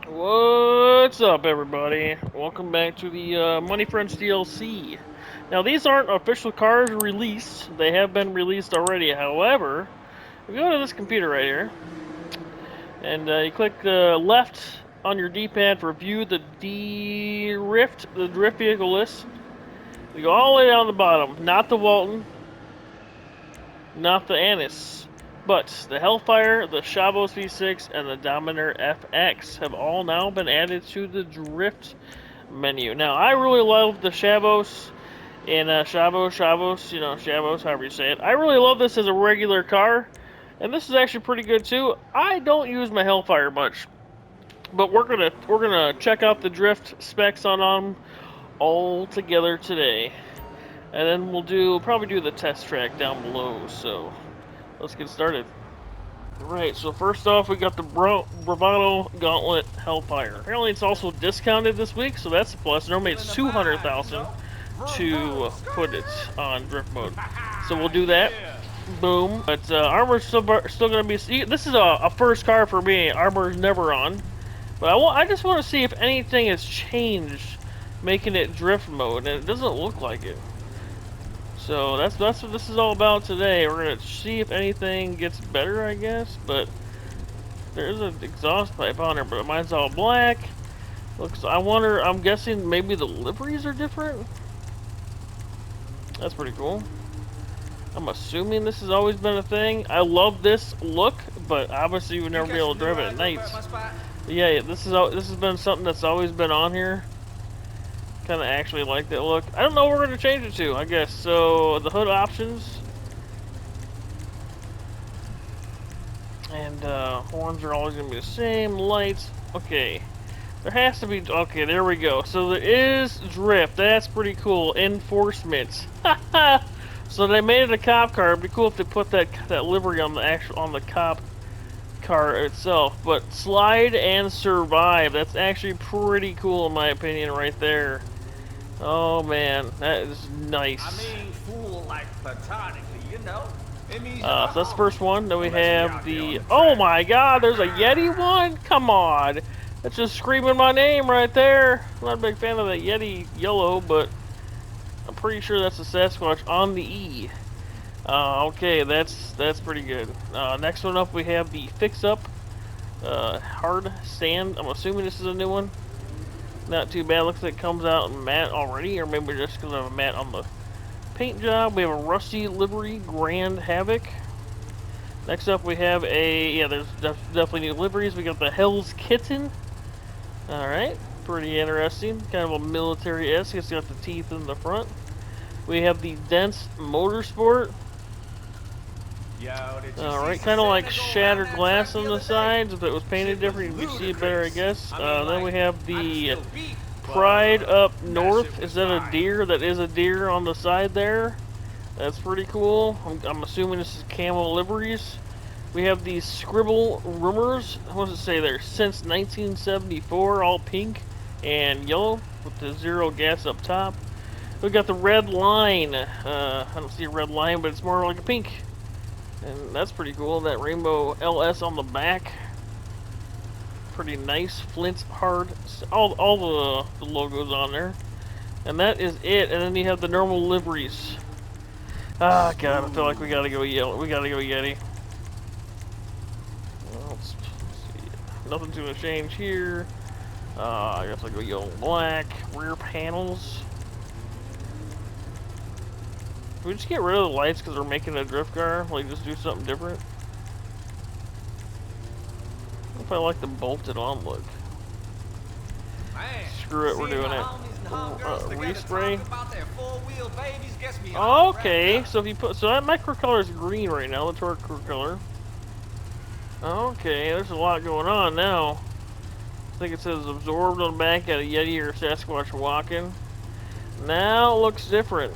What's up, everybody? Welcome back to the Money Friends DLC. Now, these aren't official cars released. They have been released already. However, if you go to this computer right here, and you click left on your D-pad for view the drift vehicle list. You go all the way down the bottom. Not the Walton, not the Annis, but the Hellfire, the Chavos V6, and the Dominator FX have all now been added to the drift menu. Now, I really love the Chavos and Chavos, Chavos, however you say it. I really love this as a regular car, and this is actually pretty good too. I don't use my Hellfire much, but we're gonna check out the drift specs on them all together today, and then probably do the test track down below. So let's get started. Right, so first off, we got the Bravado Gauntlet Hellfire. Apparently, it's also discounted this week, so that's a plus. Normally, it's 200,000 to put it on drift mode. So we'll do that. Boom. But armor's still going to be. This is a first car for me. Armor's never on, but I just want to see if anything has changed, making it drift mode, and it doesn't look like it. So that's what this is all about today. We're gonna see if anything gets better, I guess. But there's an exhaust pipe on there, but mine's all black. I'm guessing maybe the liveries are different. That's pretty cool. I'm assuming this has always been a thing. I love this look, but obviously you would never be able to drive it at night. Yeah, this has been something that's always been on here. Kind of actually like that look. I don't know what we're going to change it to, I guess. So, the hood options. And, horns are always going to be the same. Lights. Okay. There has to be... Okay, there we go. So, there is drift. That's pretty cool. Enforcement. So, they made it a cop car. It'd be cool if they put that livery on the cop car itself. But, slide and survive. That's actually pretty cool in my opinion right there. Oh man, that is nice. I mean, fool like platonically, you know. It means so that's the first one. Then we have the. Oh my God, there's a Yeti one. Come on, that's just screaming my name right there. I'm not a big fan of that Yeti yellow, but I'm pretty sure that's a Sasquatch on the E. Okay, that's pretty good. Next one up, we have the Fix Up Hard Sand. I'm assuming this is a new one. Not too bad. Looks like it comes out in matte already, or maybe just because of a matte on the paint job. We have a Rusty Livery Grand Havoc. Next up, we have there's definitely new liveries. We got the Hell's Kitten. Alright, pretty interesting. Kind of a military-esque. It's got the teeth in the front. We have the Dense Motorsport. Alright, kind of like shattered glass on the sides. If it was painted different, you'd see it better, I guess. Then we have the Pride Up North. Is that a deer? That is a deer on the side there. That's pretty cool. I'm assuming this is camo liveries. We have the Scribble Rumors. What does it say there? Since 1974, all pink and yellow with the zero gas up top. We got the Red Line. I don't see a red line, but it's more like a pink. And that's pretty cool. That rainbow LS on the back. Pretty nice. Flint's hard. All the logos on there. And that is it. And then you have the normal liveries. Ah, God, I feel like we gotta go yellow. We gotta go Yeti. Well, let's see. Nothing's gonna change here. I guess I'll go yellow and black. Rear panels. Can we just get rid of the lights because we're making a drift car? Like, just do something different? What if I like the bolted on look? Screw it, we're doing it. Respray. Okay, so if you put... So that micro color is green right now, the torque color. Okay, there's a lot going on now. I think it says absorbed on the back at a Yeti or Sasquatch walking. Now it looks different.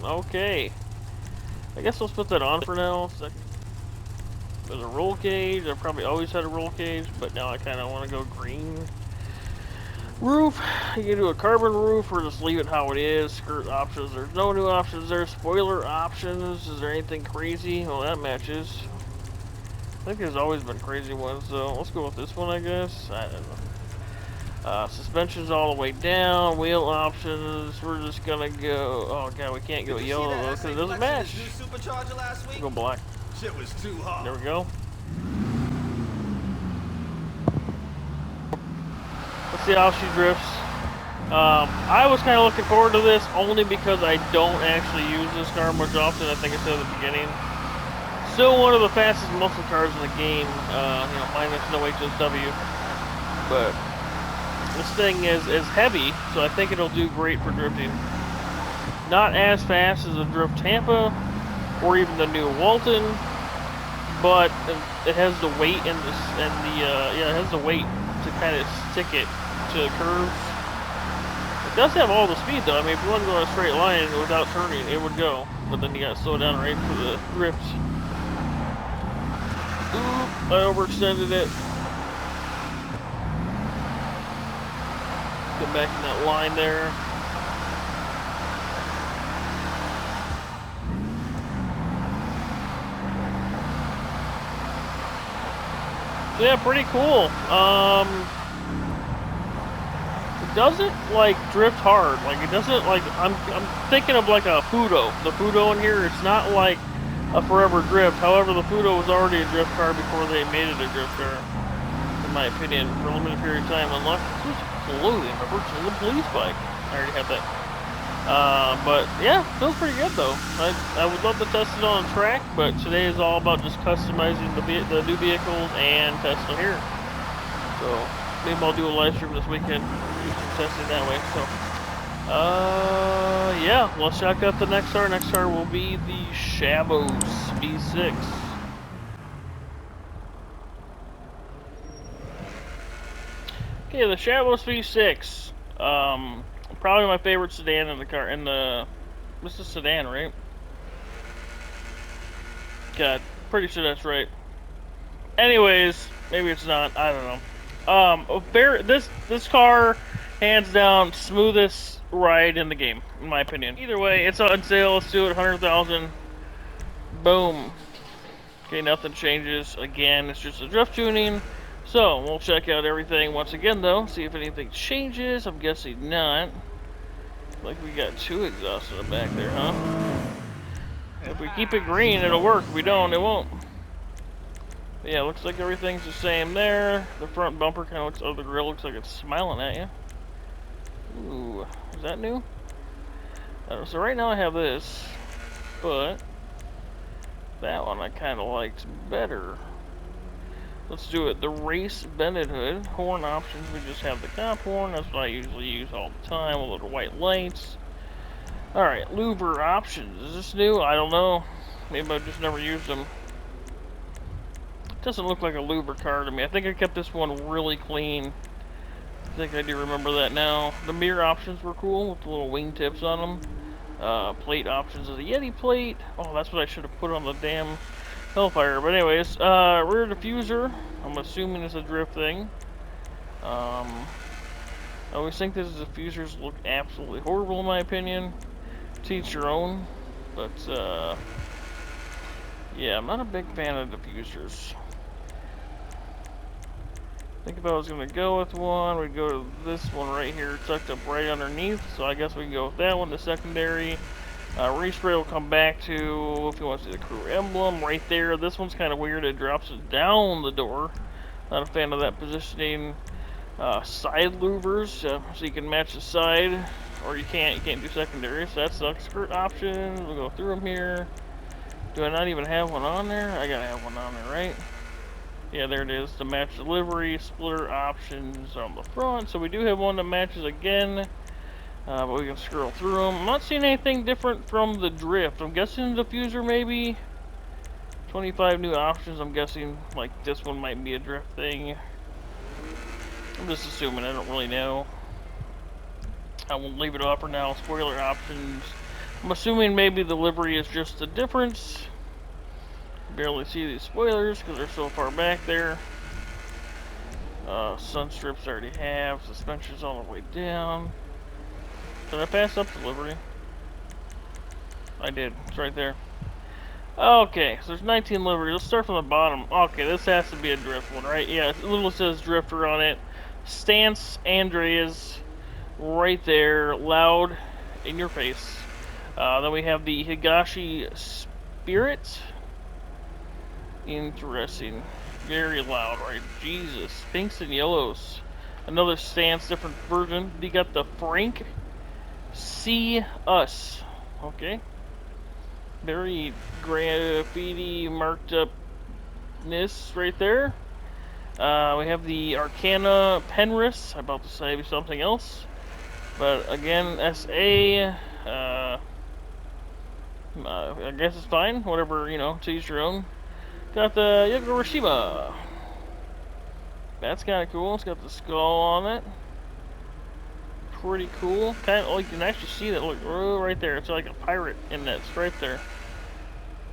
Okay. I guess let's put that on for now. There's a roll cage. I've probably always had a roll cage, but now I kind of want to go green. Roof. You can do a carbon roof or just leave it how it is. Skirt options. There's no new options there. Spoiler options. Is there anything crazy? Well, that matches. I think there's always been crazy ones, so let's go with this one, I guess. I don't know. Suspension's all the way down. Wheel options. We're just gonna go. Oh god, we can't go yellow though because it doesn't match. We'll go black. Shit was too hot. There we go. Let's see how she drifts. I was kind of looking forward to this only because I don't actually use this car much often. I think I said at the beginning. Still one of the fastest muscle cars in the game. You know, minus no HSW, but this thing is heavy, so I think it'll do great for drifting. Not as fast as the Drift Tampa or even the new Walton, but it has the weight and it has the weight to kind of stick it to curves. It does have all the speed though. I mean, if you want to go in a straight line without turning, it would go. But then you gotta slow down right for the drift. Oop, I overextended it. Get back in that line there. Yeah, pretty cool. It doesn't like drift hard. Like it doesn't like I'm thinking of like a Fudo. The Fudo in here, it's not like a forever drift. However, the Fudo was already a drift car before they made it a drift car. In my opinion, for a limited period of time, unless clothing, a virtual police bike. I already have that. But yeah, feels pretty good though. I would love to test it on a track, but today is all about just customizing the new vehicles and testing here. So maybe I'll do a live stream this weekend, do some testing that way. So yeah, let's check out the next car. Next car will be the Chavos V6. Okay, the Chavos V6. Probably my favorite sedan in the car. This is sedan, right? God, pretty sure that's right. Anyways, maybe it's not. I don't know. This car, hands down, smoothest ride in the game, in my opinion. Either way, it's on sale. Let's do it. 100,000. Boom. Okay, nothing changes. Again, it's just a drift tuning. So, we'll check out everything once again, though. See if anything changes. I'm guessing not. Like we got two exhausts in the back there, huh? If we keep it green, it'll work. If we don't, it won't. But yeah, looks like everything's the same there. The front bumper kind of looks, oh, the grill looks like it's smiling at you. Ooh, is that new? So right now I have this, but that one I kind of liked better. Let's do it. The race bended hood. Horn options, we just have the cop horn. That's what I usually use all the time with little white lights. Alright, louver options. Is this new? I don't know. Maybe I've just never used them. It doesn't look like a louver car to me. I think I kept this one really clean. I think I do remember that now. The mirror options were cool with the little wingtips on them. Plate options is a Yeti plate. Oh, that's what I should have put on the damn Hellfire. But anyways, rear diffuser. I'm assuming it's a drift thing. I always think these diffusers look absolutely horrible in my opinion. To each your own. But, yeah, I'm not a big fan of diffusers. I think if I was going to go with one, we'd go to this one right here, tucked up right underneath. So I guess we can go with that one, the secondary. Respray will come back to, if you want to see the crew emblem, right there. This one's kind of weird. It drops it down the door. Not a fan of that positioning. Side louvers, so you can match the side, or you can't do secondary. So that sucks. Skirt options, we'll go through them here. Do I not even have one on there? I gotta have one on there, right? Yeah, there it is. To match the livery, splitter options on the front. So we do have one that matches again. But we can scroll through them. I'm not seeing anything different from the drift. I'm guessing the diffuser maybe. 25 new options. I'm guessing like this one might be a drift thing. I'm just assuming. I don't really know. I won't leave it up for now. Spoiler options. I'm assuming maybe the livery is just the difference. Barely see these spoilers because they're so far back there. Sun strips I already have. Suspension's all the way down. Did I pass up the livery? I did. It's right there. Okay, so there's 19 liveries. Let's start from the bottom. Okay, this has to be a drift one, right? Yeah, it literally says drifter on it. stance Andreas right there, loud in your face. Then we have the Higashi Spirit. Interesting. Very loud, right? Jesus. Pinks and yellows. Another stance, different version. You got the Frank See Us. Okay. Very graffiti marked upness right there. We have the Arcana Penris. I'm about to say something else. But again, SA. I guess it's fine. Whatever, you know, to each your own. Got the Yogurashima. That's kind of cool. It's got the skull on it. Pretty cool. Kind of, oh, you can actually see that. Look, right there. It's like a pirate in that stripe there.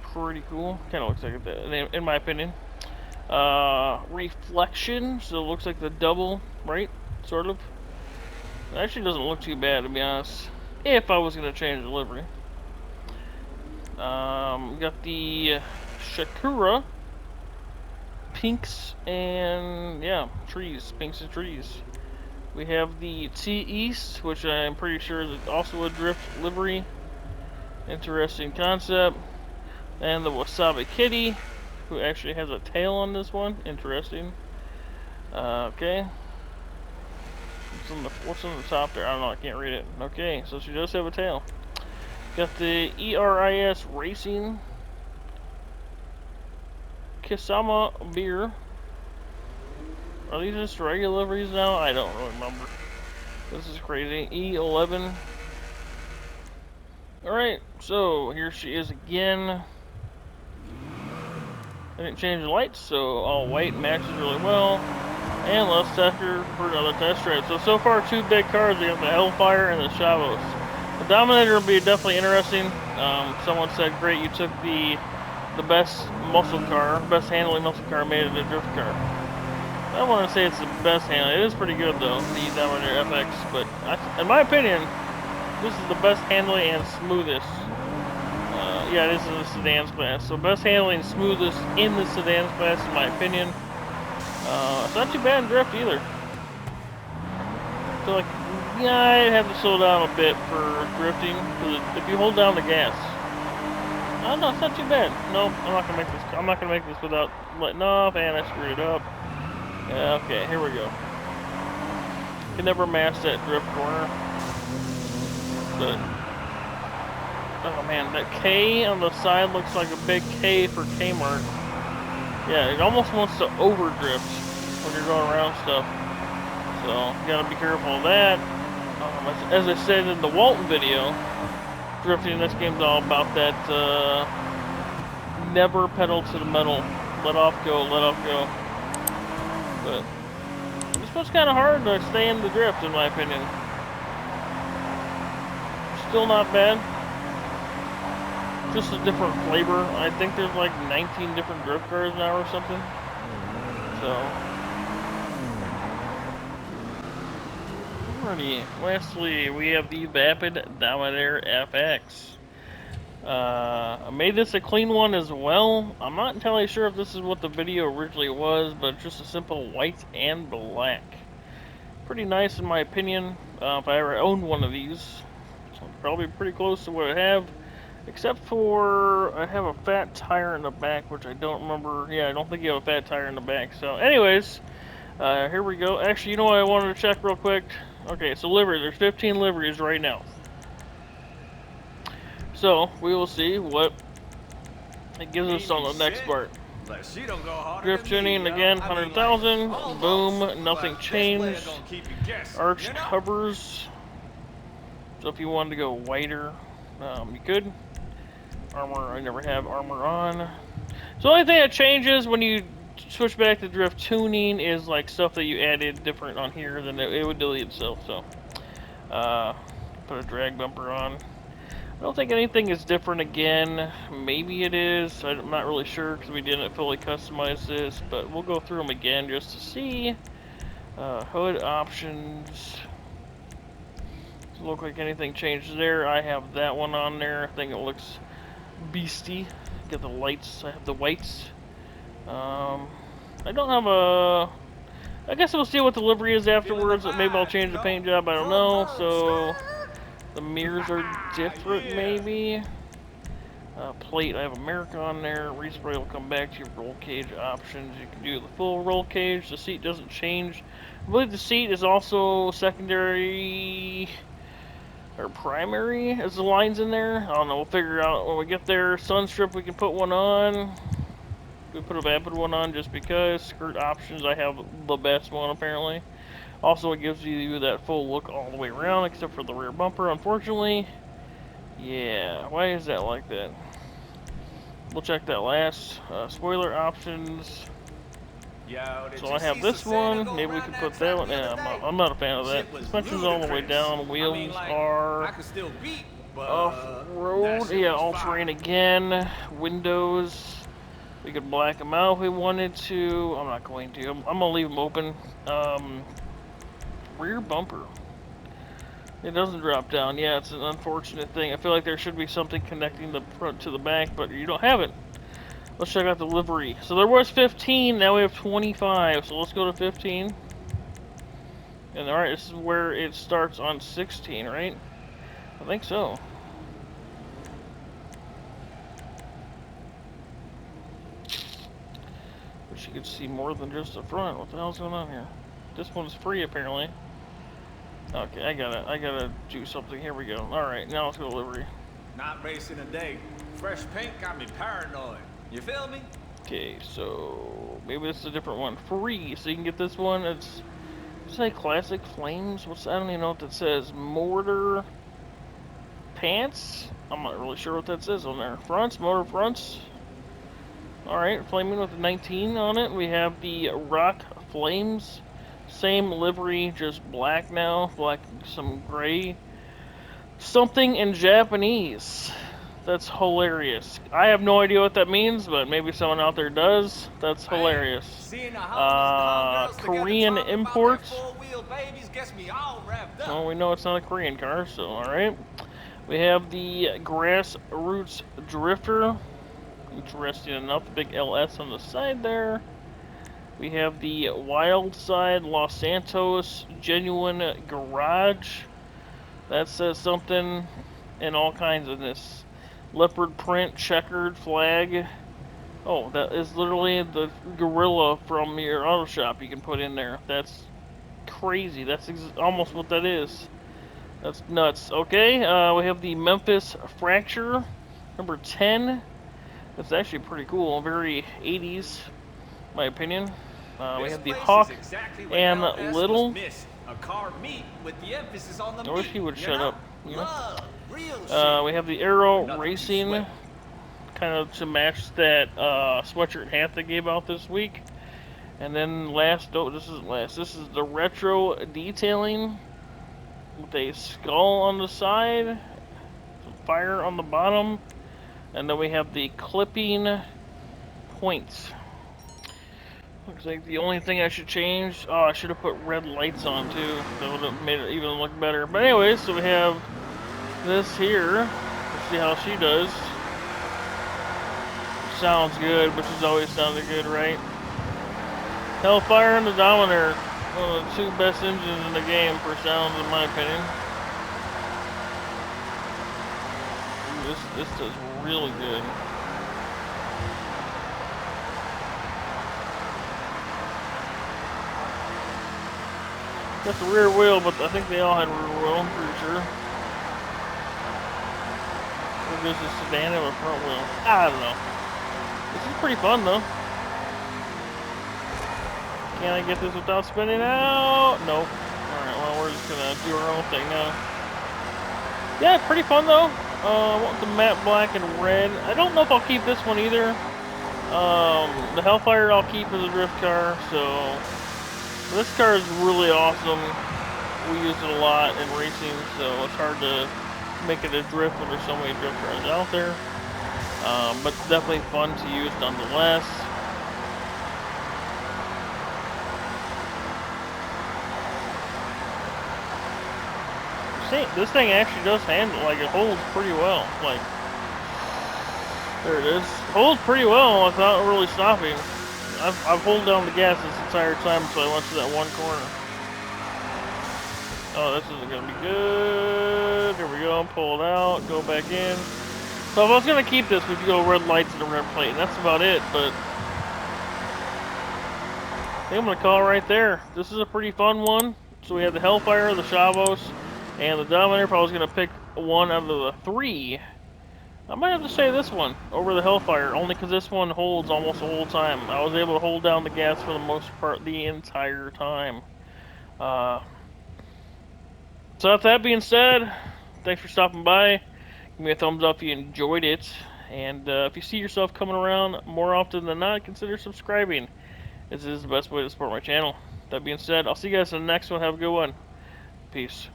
Pretty cool. Kind of looks like that, in my opinion. Reflection. So it looks like the double, right? Sort of. It actually doesn't look too bad, to be honest. If I was going to change the livery. Got the Shakura. Pinks and, yeah, trees. Pinks and trees. We have the T-East, which I'm pretty sure is also a drift livery. Interesting concept. And the Wasabi Kitty, who actually has a tail on this one. Interesting. Okay. What's on the top there? I don't know, I can't read it. Okay, so she does have a tail. Got the ERIS Racing. Kisama Beer. Are these just regular liveries now? I don't really remember. This is crazy. E11. Alright, so here she is again. I didn't change the lights, so all white matches really well. And let's test her for another test drive. So far, two big cars. We got the Hellfire and the Chavos. The Dominator will be definitely interesting. Someone said, great, you took the best muscle car, best handling muscle car, made it a drift car. I don't want to say it's the best handling. It is pretty good, though, the Dominator FX. But in my opinion, this is the best handling and smoothest. Yeah, this is the sedans class. So best handling and smoothest in the sedans class, in my opinion. It's not too bad in drift either. So like, yeah, I'd have to slow down a bit for drifting. Because if you hold down the gas, no, it's not too bad. No, I'm not gonna make this. I'm not gonna make this without letting off, and I screwed it up. Yeah, okay, here we go. Can never master that drift corner. But oh man, that K on the side looks like a big K for Kmart. Yeah, it almost wants to overdrift when you're going around stuff. So you gotta be careful of that. As I said in the Walton video, drifting in this game's all about that never pedal to the metal. Let off, go, let off, go. But this one's kind of hard to stay in the drift, in my opinion. Still not bad. Just a different flavor. I think there's like 19 different drift cars now or something. So. Lastly, we have the Vapid Dominator FX. I made this a clean one as well. I'm not entirely sure if this is what the video originally was, but just a simple white and black. Pretty nice in my opinion. If I ever owned one of these, so probably pretty close to what I have. Except for, I have a fat tire in the back, which I don't remember. Yeah, I don't think you have a fat tire in the back. So, anyways, here we go. Actually, you know what I wanted to check real quick? Okay, so livery. There's 15 liveries right now. So, we will see what it gives us on the next part. Drift tuning again, 100,000. Boom, nothing changed. Arch covers. So if you wanted to go whiter, you could. Armor, I never have armor on. So the only thing that changes when you switch back to drift tuning is like stuff that you added different on here, then it would delete itself. So put a drag bumper on. I don't think anything is different again. Maybe it is. I'm not really sure because we didn't fully customize this, but we'll go through them again just to see. Hood options. Doesn't look like anything changed there. I have that one on there. I think it looks beastie. Get the lights. I have the whites. I don't have a I guess we'll see what the livery is Feeling the afterwards. Maybe I'll vibes, you change the know? paint job. I don't Come know. on, So skirt. the mirrors are different, Yeah. maybe. Plate, I have America on there. Respray will come back to your roll cage options. You can do the full roll cage. The seat doesn't change. I believe the seat is also secondary or primary as the lines in there. I don't know. We'll figure out when we get there. Sunstrip, we can put one on. We put a vapid one on just because. Skirt options, I have the best one apparently. Also, it gives you that full look all the way around, except for the rear bumper, unfortunately. Yeah, why is that like that? We'll check that last. Spoiler options. Yo, did So you I have see this Susanna one. go Maybe we around can that put that track one. the other Yeah, day? I'm not a fan of that. Shit was Suspension's all the way ludicrous. down. I mean, Wheels like, I are could still beat, but that off-road. shit Yeah, was all-terrain fire. again. Windows. We could black them out if we wanted to. I'm not going to. I'm going to leave them open. Rear bumper. It doesn't drop down. Yeah, it's an unfortunate thing. I feel like there should be something connecting the front to the back, but you don't have it. Let's check out the livery. So there was 15, now we have 25. So let's go to 15. And alright, this is where it starts on 16, right? I think so. Wish you could see more than just the front. What the hell's going on here? This one's free, apparently. Okay, I gotta do something. Here we go. Alright, now let's go to livery. Not racing a day. Fresh paint got me paranoid. You feel me? Okay, so maybe this is a different one. Free, so you can get this one. It's say classic flames. What's I don't even know what that says. Mortar pants. I'm not really sure what that says on there. Fronts, motor fronts. All right, flaming with the 19 on it. We have the rock flames. Same livery, just black now. Black, some gray. Something in Japanese. That's hilarious. I have no idea what that means, but maybe someone out there does. That's Hey, hilarious. seeing the homies and homegirls together Korean talking about their import. four-wheel babies gets me all revved up. Well, we know it's not a Korean car, so alright. We have the Grassroots Drifter. Interesting enough, the big LS on the side there. We have the Wild Side Los Santos Genuine Garage. That says something in all kinds of this. Leopard print checkered flag. Oh, that is literally the gorilla from your auto shop you can put in there. That's crazy. That's almost what that is. That's nuts. Okay, we have the Memphis Fracture, number 10. That's actually pretty cool. Very 80s, my opinion. We This have the place is Hawk exactly what and LS was Little. missing. A car meet with the emphasis on the I wish meat. he would You shut know? up. You know? Love, real shit. We have the Arrow Nothing too Racing, sweaty. kind of to match that sweatshirt hat they gave out this week. And then last, oh, this isn't last. This is the retro detailing with a skull on the side, some fire on the bottom, and then we have the clipping points. Looks like the only thing I should change. Oh, I should have put red lights on too. That would have made it even look better. But anyways, so we have this here. Let's see how she does. Sounds good, but she's always sounded good, right? Hellfire and the Dominator. One of the two best engines in the game for sounds, in my opinion. Ooh, this does really good. Got the rear wheel, but I think they all had rear wheel, I'm pretty sure. Or does the sedan have a front wheel? I don't know. This is pretty fun, though. Can I get this without spinning out? Nope. Alright, well, we're just gonna do our own thing now. Yeah, pretty fun, though. I want the matte black and red. I don't know if I'll keep this one either. The Hellfire I'll keep as a drift car, so... This car is really awesome. We use it a lot in racing, so it's hard to make it a drift when there's so many drift cars out there. But definitely fun to use nonetheless. This thing actually does handle, like it holds pretty well. Like, there it is. Holds pretty well without really stopping. I've held down the gas this entire time until I went to that one corner. Oh, this isn't gonna be good. Here we go. Pull it out. Go back in. So if I was gonna keep this, we'd go red lights and a red plate, and that's about it. But I think I'm gonna call it right there. This is a pretty fun one. So we have the Hellfire, the Chavos, and the Dominator. If I was gonna pick one out of the three, I might have to say this one over the Hellfire, only because this one holds almost the whole time. I was able to hold down the gas for the most part the entire time. So with that being said, thanks for stopping by. Give me a thumbs up if you enjoyed it. And if you see yourself coming around more often than not, consider subscribing. This is the best way to support my channel. That being said, I'll see you guys in the next one. Have a good one. Peace.